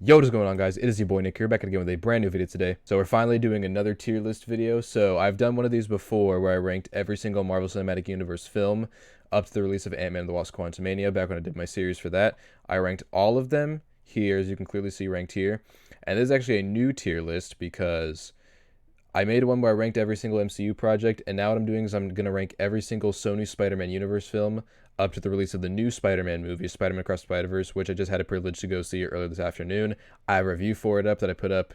Yo, what is going on, guys? It is your boy Nick here, back again with a brand new video today. So we're finally doing another tier list video. So I've done one of these before where I ranked every single Marvel Cinematic Universe film up to the release of Ant-Man and the Wasp: Quantumania, back when I did my series for that. I ranked all of them here, as you can clearly see ranked here. And this is actually a new tier list because I made one where I ranked every single MCU project, and now what I'm doing is I'm going to rank every single Sony Spider-Man universe film up to the release of the new Spider-Man movie, Spider-Man Across the Spider-Verse, which I just had a privilege to go see earlier this afternoon. I have a review for it up that I put up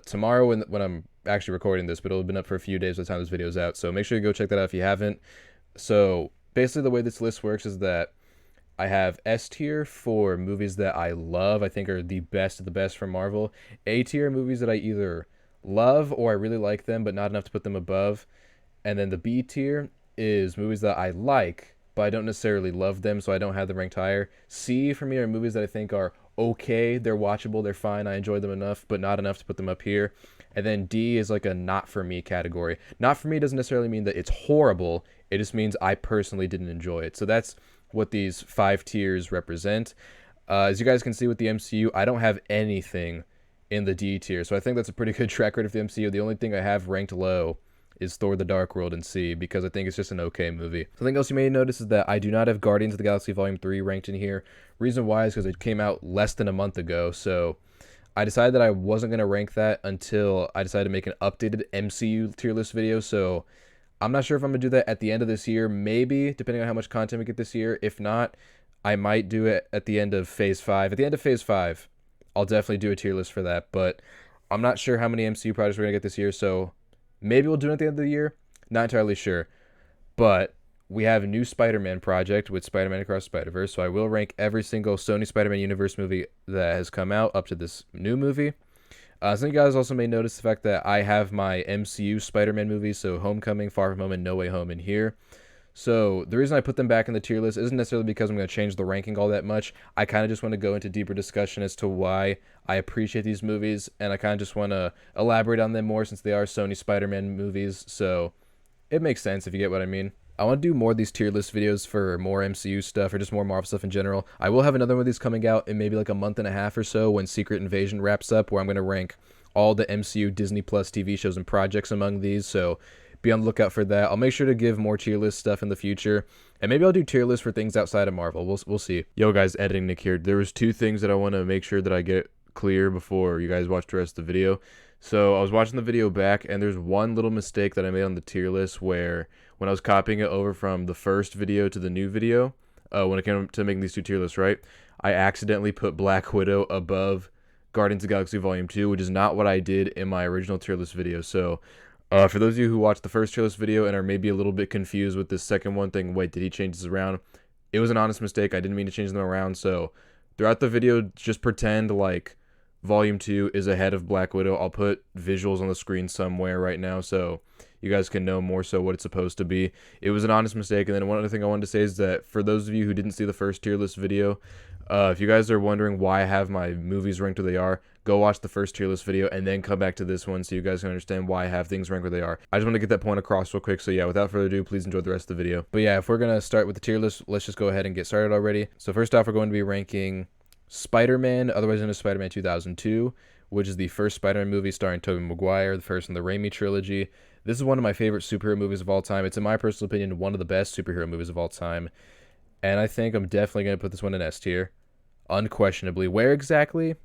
tomorrow when I'm actually recording this, but it'll have been up for a few days by the time this video is out, so make sure you go check that out if you haven't. So basically the way this list works is that I have S tier for movies that I love, I think are the best of the best from Marvel. A tier movies that I either love or I really like them, but not enough to put them above. And then the B tier is movies that I like, but I don't necessarily love them, so I don't have them ranked higher. C for me are movies that I think are okay, they're watchable, they're fine, I enjoy them enough, but not enough to put them up here. And then D is like a not for me category. Not for me doesn't necessarily mean that it's horrible, it just means I personally didn't enjoy it. So that's what these 5 tiers represent. As you guys can see with the MCU, I don't have anything in the D tier, so I think that's a pretty good track record for the MCU. The only thing I have ranked low is Thor: The Dark World in C, because I think it's just an okay movie. Something else you may notice is that I do not have Guardians of the Galaxy Volume 3 ranked in here. Reason why is because it came out less than a month ago, so I decided that I wasn't going to rank that until I decided to make an updated MCU tier list video, so I'm not sure if I'm going to do that at the end of this year, maybe, depending on how much content we get this year. If not, I might do it at the end of Phase 5. At the end of Phase 5, I'll definitely do a tier list for that, but I'm not sure how many MCU projects we're going to get this year, so maybe we'll do it at the end of the year. Not entirely sure. But we have a new Spider-Man project with Spider-Man Across the Spider-Verse, so I will rank every single Sony Spider-Man universe movie that has come out up to this new movie. Some of you guys also may notice the fact that I have my MCU Spider-Man movies, so Homecoming, Far From Home, and No Way Home in here. So the reason I put them back in the tier list isn't necessarily because I'm going to change the ranking all that much. I kind of just want to go into deeper discussion as to why I appreciate these movies, and I kind of just want to elaborate on them more since they are Sony Spider-Man movies, so it makes sense if you get what I mean. I want to do more of these tier list videos for more MCU stuff or just more Marvel stuff in general. I will have another one of these coming out in maybe like a month and a half or so when Secret Invasion wraps up, where I'm going to rank all the MCU Disney Plus TV shows and projects among these, so be on the lookout for that. I'll make sure to give more tier list stuff in the future, and maybe I'll do tier lists for things outside of Marvel. We'll see. Yo guys, editing Nick here. There was 2 things that I want to make sure that I get clear before you guys watch the rest of the video. So I was watching the video back, and there's one little mistake that I made on the tier list where when I was copying it over from the first video to the new video, when it came to making these 2 tier lists, right, I accidentally put Black Widow above Guardians of the Galaxy Volume 2, which is not what I did in my original tier list video. So for those of you who watched the first tier list video and are maybe a little bit confused with this second one, thinking, wait, did he change this around? It was an honest mistake. I didn't mean to change them around. So throughout the video, just pretend like Volume 2 is ahead of Black Widow. I'll put visuals on the screen somewhere right now so you guys can know more so what it's supposed to be. It was an honest mistake. And then one other thing I wanted to say is that for those of you who didn't see the first tier list video, if you guys are wondering why I have my movies ranked where they are, go watch the first tier list video and then come back to this one so you guys can understand why I have things ranked where they are. I just want to get that point across real quick. So yeah, without further ado, please enjoy the rest of the video. But yeah, if we're going to start with the tier list, let's just go ahead and get started already. So first off, we're going to be ranking Spider-Man, otherwise known as Spider-Man 2002, which is the first Spider-Man movie starring Tobey Maguire, the first in the Raimi trilogy. This is one of my favorite superhero movies of all time. It's, in my personal opinion, one of the best superhero movies of all time. And I think I'm definitely going to put this one in S tier. Unquestionably. Where exactly?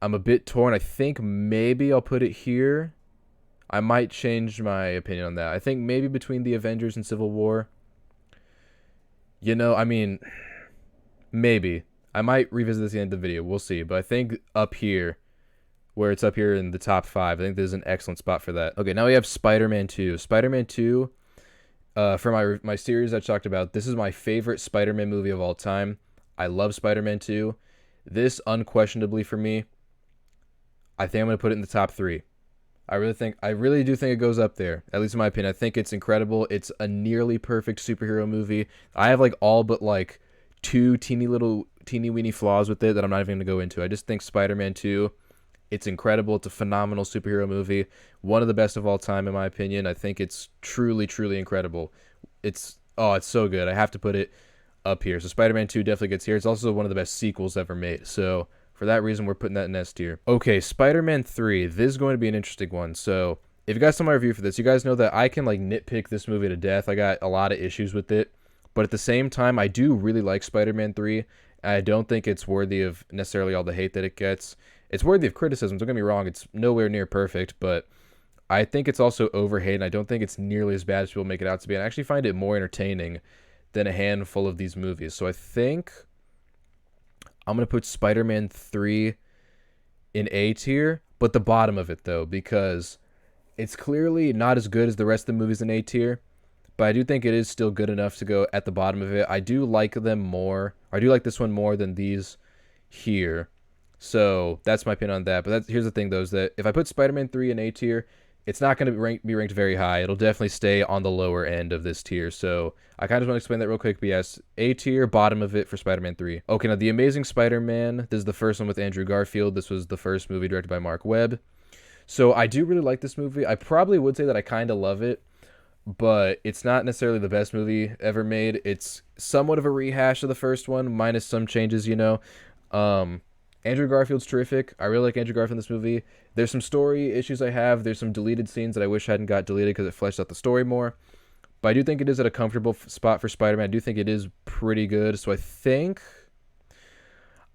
I'm a bit torn. I think maybe I'll put it here. I might change my opinion on that. I think maybe between the Avengers and Civil War. You know, I mean, maybe. I might revisit this at the end of the video. We'll see. But I think up here, where it's up here in the top 5, I think this is an excellent spot for that. Okay, now we have Spider-Man 2. Spider-Man 2, for my series I talked about, this is my favorite Spider-Man movie of all time. I love Spider-Man 2. This, unquestionably for me, I think I'm going to put it in the top 3. I really do think it goes up there, at least in my opinion. I think it's incredible. It's a nearly perfect superhero movie. I have like all but like 2 teeny weeny flaws with it that I'm not even going to go into. I just think Spider-Man 2, it's incredible. It's a phenomenal superhero movie. One of the best of all time, in my opinion. I think it's truly, truly incredible. It's so good. I have to put it up here. So Spider-Man 2 definitely gets here. It's also one of the best sequels ever made. So For that reason, we're putting that in S tier. Okay, Spider-Man 3. This is going to be an interesting one. So, if you guys saw my review for this, you guys know that I can like nitpick this movie to death. I got a lot of issues with it. But at the same time, I do really like Spider-Man 3. I don't think it's worthy of necessarily all the hate that it gets. It's worthy of criticism, don't get me wrong. It's nowhere near perfect, but I think it's also overhated. I don't think it's nearly as bad as people make it out to be. And I actually find it more entertaining than a handful of these movies. So I think I'm going to put Spider-Man 3 in A tier, but the bottom of it, though, because it's clearly not as good as the rest of the movies in A tier, but I do think it is still good enough to go at the bottom of it. I do like them more. I do like this one more than these here. So that's my opinion on that. But here's the thing, though, is that if I put Spider-Man 3 in A tier, it's not going to be ranked very high. It'll definitely stay on the lower end of this tier. So I kind of want to explain that real quick. But yes, A tier, bottom of it for Spider-Man 3. Okay, now The Amazing Spider-Man. This is the first one with Andrew Garfield. This was the first movie directed by Mark Webb. So I do really like this movie. I probably would say that I kind of love it, but it's not necessarily the best movie ever made. It's somewhat of a rehash of the first one, minus some changes, you know. Andrew Garfield's terrific. I really like Andrew Garfield in this movie. There's some story issues I have. There's some deleted scenes that I wish hadn't got deleted because it fleshed out the story more. But I do think it is at a comfortable spot for Spider-Man. I do think it is pretty good. So I think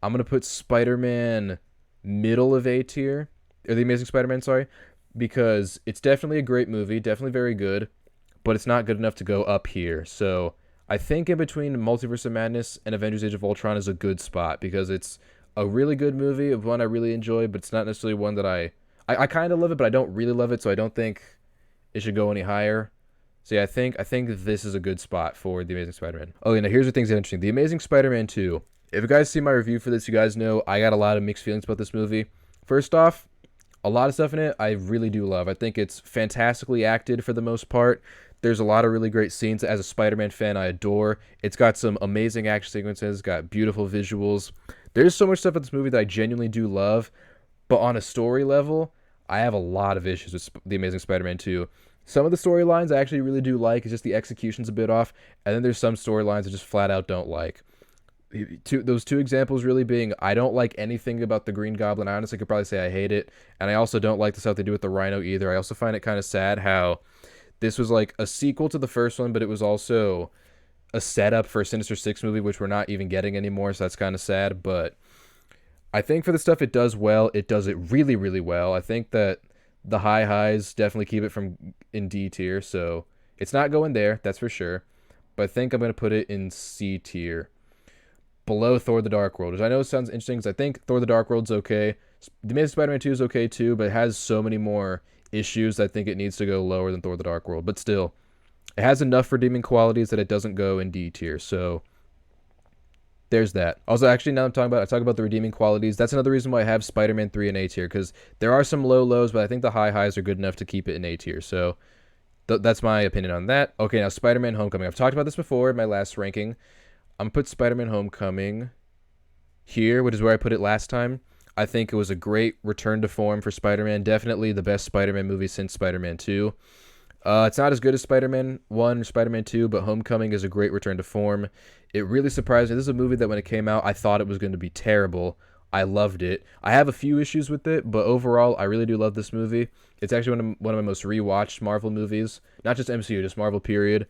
I'm going to put Spider-Man middle of A tier. Or The Amazing Spider-Man, sorry. Because it's definitely a great movie. Definitely very good. But it's not good enough to go up here. So I think in between Multiverse of Madness and Avengers Age of Ultron is a good spot. Because it's a really good movie, of one I really enjoy, but it's not necessarily one that I kind of love it, but I don't really love it, so I don't think it should go any higher. So yeah, I think this is a good spot for The Amazing Spider-Man. Oh, yeah, now here's the things that are interesting. The Amazing Spider-Man 2. If you guys see my review for this, you guys know I got a lot of mixed feelings about this movie. First off, a lot of stuff in it I really do love. I think it's fantastically acted for the most part. There's a lot of really great scenes. As a Spider-Man fan, I adore. It's got some amazing action sequences, got beautiful visuals. There's so much stuff in this movie that I genuinely do love, but on a story level, I have a lot of issues with The Amazing Spider-Man 2. Some of the storylines I actually really do like, it's just the execution's a bit off, and then there's some storylines I just flat out don't like. Those two examples really being, I don't like anything about the Green Goblin. I honestly could probably say I hate it, and I also don't like the stuff they do with the Rhino either. I also find it kind of sad how this was like a sequel to the first one, but it was also a setup for a Sinister Six movie, which we're not even getting anymore, so that's kind of sad. But I think for the stuff it does well, it does it really, really well. I think that the high highs definitely keep it from in D tier, so it's not going there, that's for sure. But I think I'm going to put it in C tier, below Thor the Dark World, which I know sounds interesting because I think Thor the Dark World's okay. The Amazing Spider-Man 2 is okay too, but it has so many more issues. I think it needs to go lower than Thor the Dark World, but still, it has enough redeeming qualities that it doesn't go in D tier. So there's that. Also, actually, now I talk about the redeeming qualities. That's another reason why I have Spider-Man 3 in A tier, because there are some low lows, but I think the high highs are good enough to keep it in A tier. So that's my opinion on that. Okay, now Spider-Man Homecoming. I've talked about this before in my last ranking. I'm going to put Spider-Man Homecoming here, which is where I put it last time. I think it was a great return to form for Spider-Man. Definitely the best Spider-Man movie since Spider-Man 2. It's not as good as Spider-Man 1 or Spider-Man 2, but Homecoming is a great return to form. It really surprised me. This is a movie that when it came out, I thought it was going to be terrible. I loved it. I have a few issues with it, but overall, I really do love this movie. It's actually one of my most rewatched Marvel movies. Not just MCU, just Marvel, period.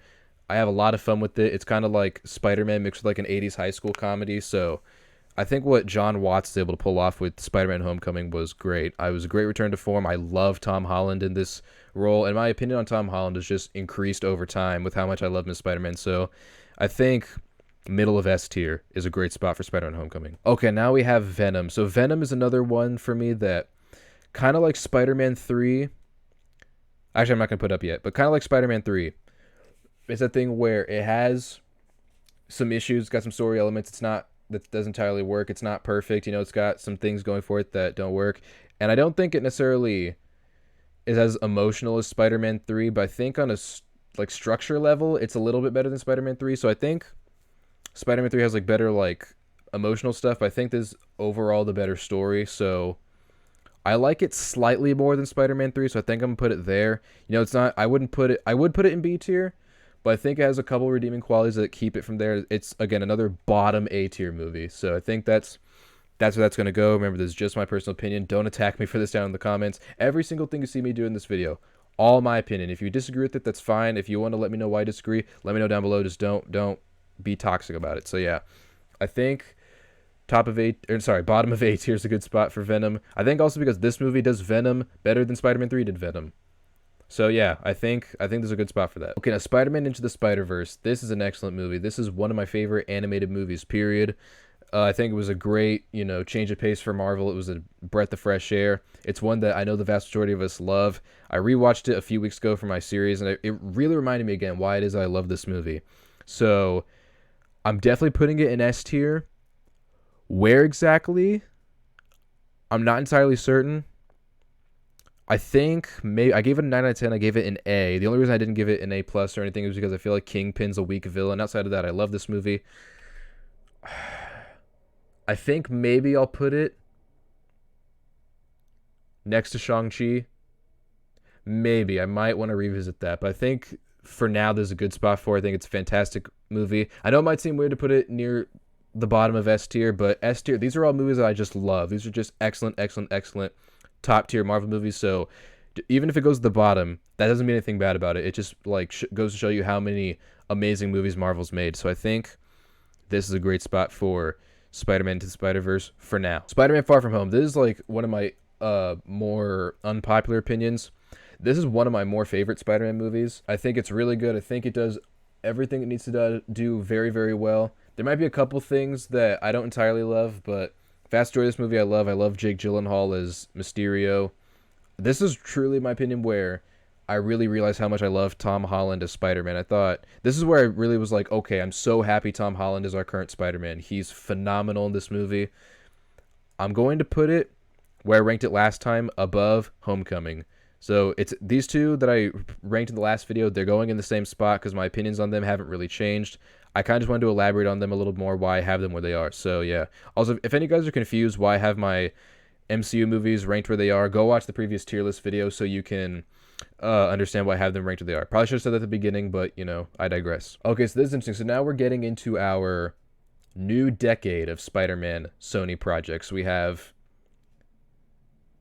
I have a lot of fun with it. It's kind of like Spider-Man mixed with like an 80s high school comedy, so I think what John Watts is able to pull off with Spider-Man Homecoming was great. It was a great return to form. I love Tom Holland in this role, and my opinion on Tom Holland has just increased over time with how much I love him as Spider-Man. So I think middle of S tier is a great spot for Spider-Man Homecoming. Okay, now we have Venom. So Venom is another one for me that kind of like Spider-Man 3. Actually, I'm not going to put it up yet, but kind of like Spider-Man 3. It's a thing where it has some issues, got some story elements. That doesn't entirely work. It's not perfect. You know, it's got some things going for it that don't work. And I don't think it necessarily is as emotional as Spider-Man 3, but I think on a like structure level, it's a little bit better than Spider-Man 3. So I think Spider-Man 3 has like better like emotional stuff, but I think this is overall the better story. So I like it slightly more than Spider-Man 3, so I think I'm gonna put it there. You know, it's not, I would put it in B tier, but I think it has a couple redeeming qualities that keep it from there. It's, again, another bottom A tier movie. So I think that's That's where that's going to go. Remember, this is just my personal opinion. Don't attack me for this down in the comments. Every single thing you see me do in this video, all my opinion. If you disagree with it, that's fine. If you want to let me know why I disagree, let me know down below. Just don't be toxic about it. So yeah, I think bottom of A tier is a good spot for Venom. I think also because this movie does Venom better than Spider-Man 3 did Venom. So yeah, I think there's a good spot for that. Okay, now Spider-Man Into the Spider-Verse. This is an excellent movie. This is one of my favorite animated movies, period. I think it was a great, change of pace for Marvel. It was a breath of fresh air. It's one that I know the vast majority of us love. I rewatched it a few weeks ago for my series, and it really reminded me again why it is I love this movie. So I'm definitely putting it in S tier. Where exactly? I'm not entirely certain. I think maybe I gave it a 9 out of 10. I gave it an A. The only reason I didn't give it an A plus or anything is because I feel like Kingpin's a weak villain. Outside of that, I love this movie. I think maybe I'll put it next to Shang-Chi. Maybe. I might want to revisit that. But I think for now, there's a good spot for it. I think it's a fantastic movie. I know it might seem weird to put it near the bottom of S tier, but S tier, these are all movies that I just love. These are just excellent top tier Marvel movies. So even if it goes to the bottom, that doesn't mean anything bad about it. It just goes to show you how many amazing movies Marvel's made. So I think this is a great spot for Spider-Man Into the Spider-Verse for now. Spider-Man Far From Home. This is like one of my more unpopular opinions. This is one of my more favorite Spider-Man movies. I think it's really good. I think it does everything it needs to do very, very well. There might be a couple things that I don't entirely love, but vast majority of this movie I love. I love Jake Gyllenhaal as Mysterio. This is truly, in my opinion, where I really realized how much I love Tom Holland as Spider-Man. I thought this is where I really was like, okay, I'm so happy Tom Holland is our current Spider-Man. He's phenomenal in this movie. I'm going to put it where I ranked it last time, above Homecoming. So it's these two that I ranked in the last video. They're going in the same spot because my opinions on them haven't really changed. I kind of just wanted to elaborate on them a little more, why I have them where they are. So yeah. Also, if any of you guys are confused why I have my MCU movies ranked where they are, go watch the previous tier list video so you can understand why I have them ranked where they are. Probably should have said that at the beginning, but I digress. Okay, so this is interesting. So now we're getting into our new decade of Spider-Man Sony projects.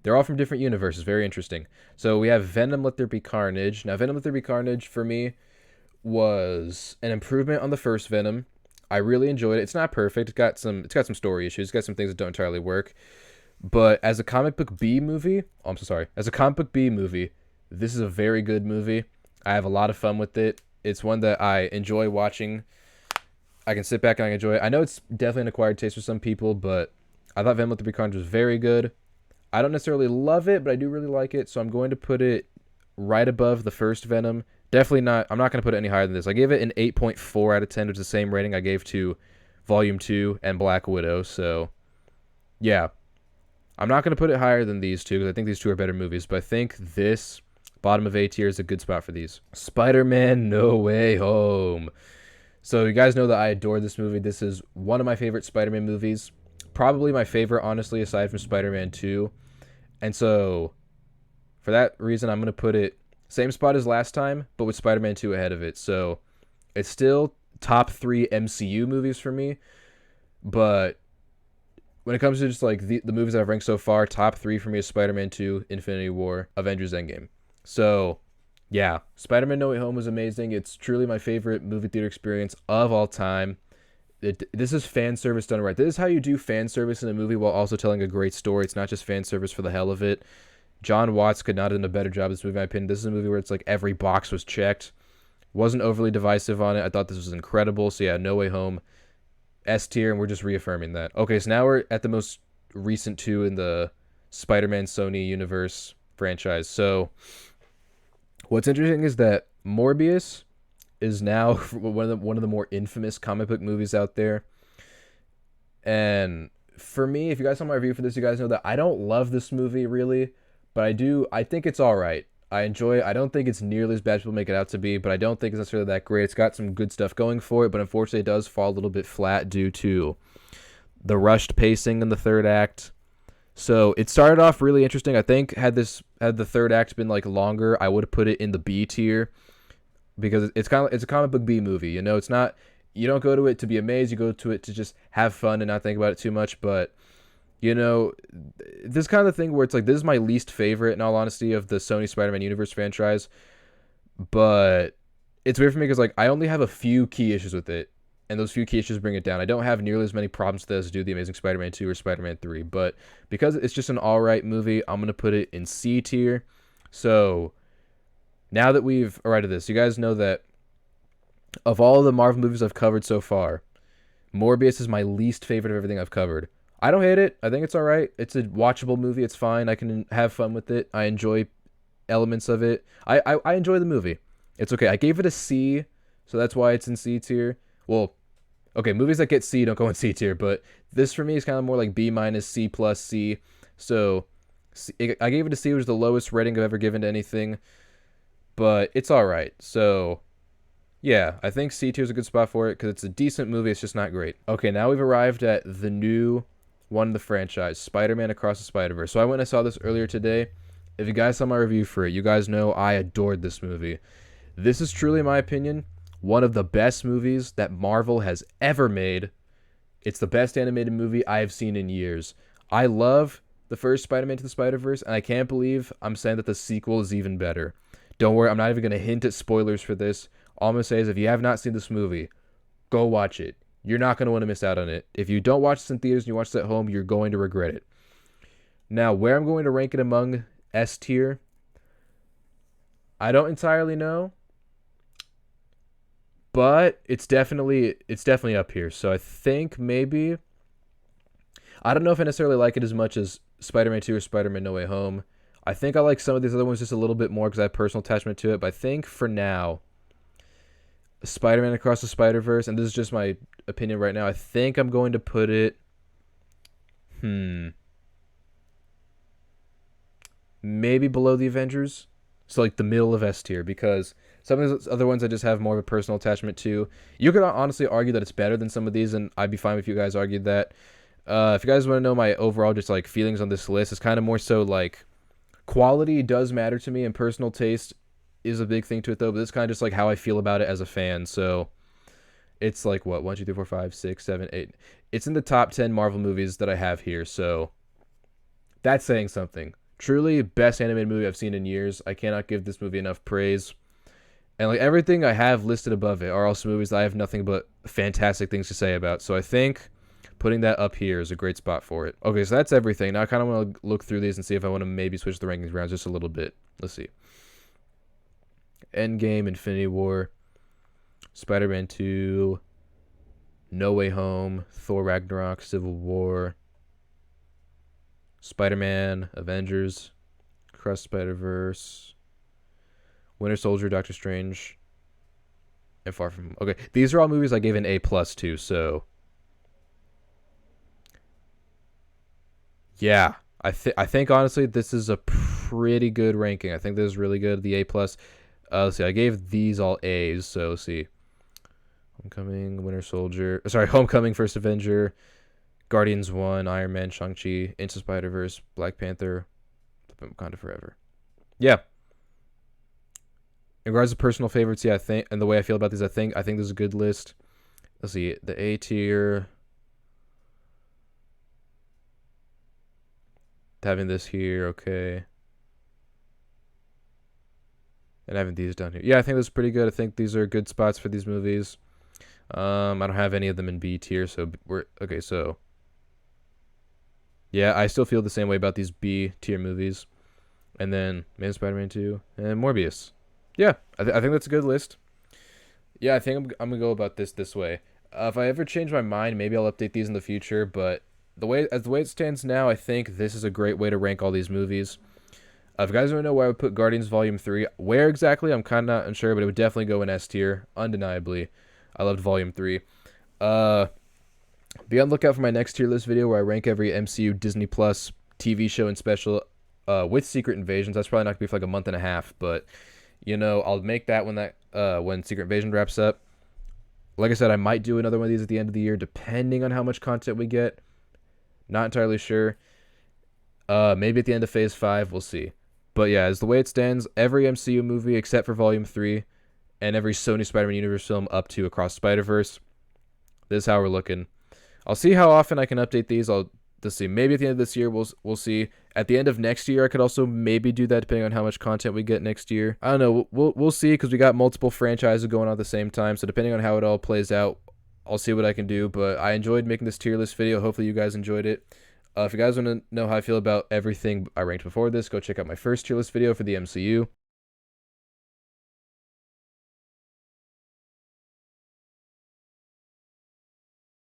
They're all from different universes. Very interesting. So we have Venom Let There Be Carnage. Now, Venom Let There Be Carnage, for me, was an improvement on the first Venom. I really enjoyed it. It's not perfect. It's got some story issues. It's got some things that don't entirely work. But as a comic book B movie, as a comic book B movie, this is a very good movie. I have a lot of fun with it. It's one that I enjoy watching. I can sit back and I enjoy it. I know it's definitely an acquired taste for some people, but I thought Venom Let There Be Carnage was very good. I don't necessarily love it, but I do really like it, so I'm going to put it right above the first Venom. Definitely not, I'm not going to put it any higher than this. I gave it an 8.4 out of 10, which is the same rating I gave to Volume 2 and Black Widow, so yeah. I'm not going to put it higher than these two, because I think these two are better movies, but I think this bottom of A tier is a good spot for these. Spider-Man No Way Home. So you guys know that I adore this movie. This is one of my favorite Spider-Man movies. Probably my favorite, honestly, aside from Spider-Man 2. And so, for that reason, I'm going to put it same spot as last time, but with Spider-Man 2 ahead of it. So, it's still top 3 MCU movies for me. But when it comes to just like the movies that I've ranked so far, top 3 for me is Spider-Man 2, Infinity War, Avengers Endgame. So, yeah, Spider-Man No Way Home was amazing. It's truly my favorite movie theater experience of all time. This is fan service done right. This is how you do fan service in a movie while also telling a great story. It's not just fan service for the hell of it. John Watts could not have done a better job of this movie, in my opinion. This is a movie where it's like every box was checked. Wasn't overly divisive on it. I thought this was incredible. So yeah, No Way Home, S tier, and we're just reaffirming that. Okay, so now we're at the most recent two in the Spider-Man Sony universe franchise. So what's interesting is that Morbius is now one of the more infamous comic book movies out there. And for me, if you guys saw my review for this, you guys know that I don't love this movie really, but I think it's all right. I enjoy it. I don't think it's nearly as bad as people make it out to be, but I don't think it's necessarily that great. It's got some good stuff going for it, but unfortunately it does fall a little bit flat due to the rushed pacing in the third act. So it started off really interesting. I think had the third act been like longer, I would have put it in the B tier. Because it's a comic book B movie, it's not, you don't go to it to be amazed, you go to it to just have fun and not think about it too much. But You know, this kind of thing where it's like, this is my least favorite, in all honesty, of the Sony Spider-Man universe franchise. But it's weird for me because, like, I only have a few key issues with it, and those few key issues bring it down. I don't have nearly as many problems with it as do The Amazing Spider-Man 2 or Spider-Man 3. But because it's just an alright movie, I'm going to put it in C tier. So now that we've arrived at this, you guys know that of all the Marvel movies I've covered so far, Morbius is my least favorite of everything I've covered. I don't hate it. I think it's all right. It's a watchable movie. It's fine. I can have fun with it. I enjoy elements of it. I enjoy the movie. It's okay. I gave it a C, so that's why it's in C tier. Well, okay, movies that get C don't go in C tier, but this for me is kind of more like B minus, C plus, C. So I gave it a C, which is the lowest rating I've ever given to anything, but it's all right. So yeah, I think C tier is a good spot for it because it's a decent movie. It's just not great. Okay, now we've arrived at the new one of the franchise, Spider-Man Across the Spider-Verse. So I went and saw this earlier today. If you guys saw my review for it, you guys know I adored this movie. This is truly, in my opinion, one of the best movies that Marvel has ever made. It's the best animated movie I have seen in years. I love the first Spider-Man to the Spider-Verse, and I can't believe I'm saying that the sequel is even better. Don't worry, I'm not even going to hint at spoilers for this. All I'm going to say is if you have not seen this movie, go watch it. You're not going to want to miss out on it. If you don't watch this in theaters and you watch it at home, you're going to regret it. Now, where I'm going to rank it among S tier, I don't entirely know, but it's definitely up here. So I think maybe, I don't know if I necessarily like it as much as Spider-Man 2 or Spider-Man No Way Home. I think I like some of these other ones just a little bit more because I have personal attachment to it. But I think for now, Spider-Man Across the Spider-Verse, and this is just my opinion right now, I think I'm going to put it, maybe below the Avengers. So like the middle of S tier, because some of these other ones I just have more of a personal attachment to. You could honestly argue that it's better than some of these, and I'd be fine if you guys argued that. If you guys want to know my overall just like feelings on this list, it's kind of more so like quality does matter to me, and personal taste is a big thing to it though, but it's kind of just like how I feel about it as a fan. So it's like what, 1 2 3 4 5 6 7 8, it's in the top 10 Marvel movies that I have here, so that's saying something. Truly best animated movie I've seen in years. I cannot give this movie enough praise, and like everything I have listed above it are also movies that I have nothing but fantastic things to say about. So I think putting that up here is a great spot for it. Okay, so that's everything. Now I kind of want to look through these and see if I want to maybe switch the rankings around just a little bit. Let's see. Endgame, Infinity War, Spider-Man 2, No Way Home, Thor Ragnarok, Civil War, Spider-Man, Avengers, Across Spider-Verse, Winter Soldier, Doctor Strange, and Far From Home. Okay, these are all movies I gave an A+ to, so yeah, I think honestly this is a pretty good ranking. I think this is really good. The A+. Let's see, I gave these all A's, so let's see. Homecoming, Winter Soldier, sorry, Homecoming, First Avenger, Guardians 1, Iron Man, Shang-Chi, Into Spider-Verse, Black Panther, Wakanda Forever. Yeah. In regards to personal favorites, yeah, I think, and the way I feel about these, I think this is a good list. Let's see, the A tier, having this here, okay. And having these down here. Yeah, I think this is pretty good. I think these are good spots for these movies. I don't have any of them in B tier, so we're okay. So yeah, I still feel the same way about these B tier movies. And then Amazing Spider-Man 2 and Morbius. Yeah, I think that's a good list. Yeah, I think I'm gonna go about this way. If I ever change my mind, maybe I'll update these in the future. But the way it stands now, I think this is a great way to rank all these movies. If you guys want to know where I would put Guardians Volume 3, where exactly, I'm kind of not unsure, but it would definitely go in S tier, undeniably. I loved Volume 3. Be on the lookout for my next tier list video where I rank every MCU Disney Plus TV show and special with Secret Invasions. That's probably not going to be for like a month and a half, but, you know, I'll make that when Secret Invasion wraps up. Like I said, I might do another one of these at the end of the year, depending on how much content we get. Not entirely sure. Maybe at the end of Phase 5, we'll see. But yeah, as the way it stands, every MCU movie except for Volume 3 and every Sony Spider-Man Universe film up to Across Spider-Verse, this is how we're looking. I'll see how often I can update these. I'll to see. Maybe at the end of this year, we'll see. At the end of next year, I could also maybe do that depending on how much content we get next year. I don't know. We'll see, because we got multiple franchises going on at the same time. So depending on how it all plays out, I'll see what I can do. But I enjoyed making this tier list video. Hopefully you guys enjoyed it. If you guys want to know how I feel about everything I ranked before this, go check out my first tier list video for the MCU.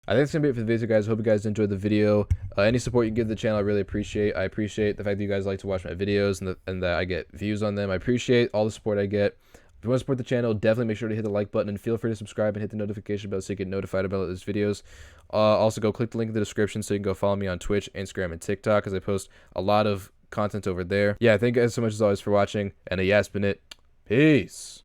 I think that's going to be it for the video, guys. Hope you guys enjoyed the video. Any support you can give the channel, I really appreciate. I appreciate the fact that you guys like to watch my videos and that I get views on them. I appreciate all the support I get. If you want to support the channel, definitely make sure to hit the like button, and feel free to subscribe and hit the notification bell so you get notified about those videos. Also, go click the link in the description so you can go follow me on Twitch, Instagram, and TikTok, because I post a lot of content over there. Yeah, thank you guys so much as always for watching, and yeah, it's been it. Peace.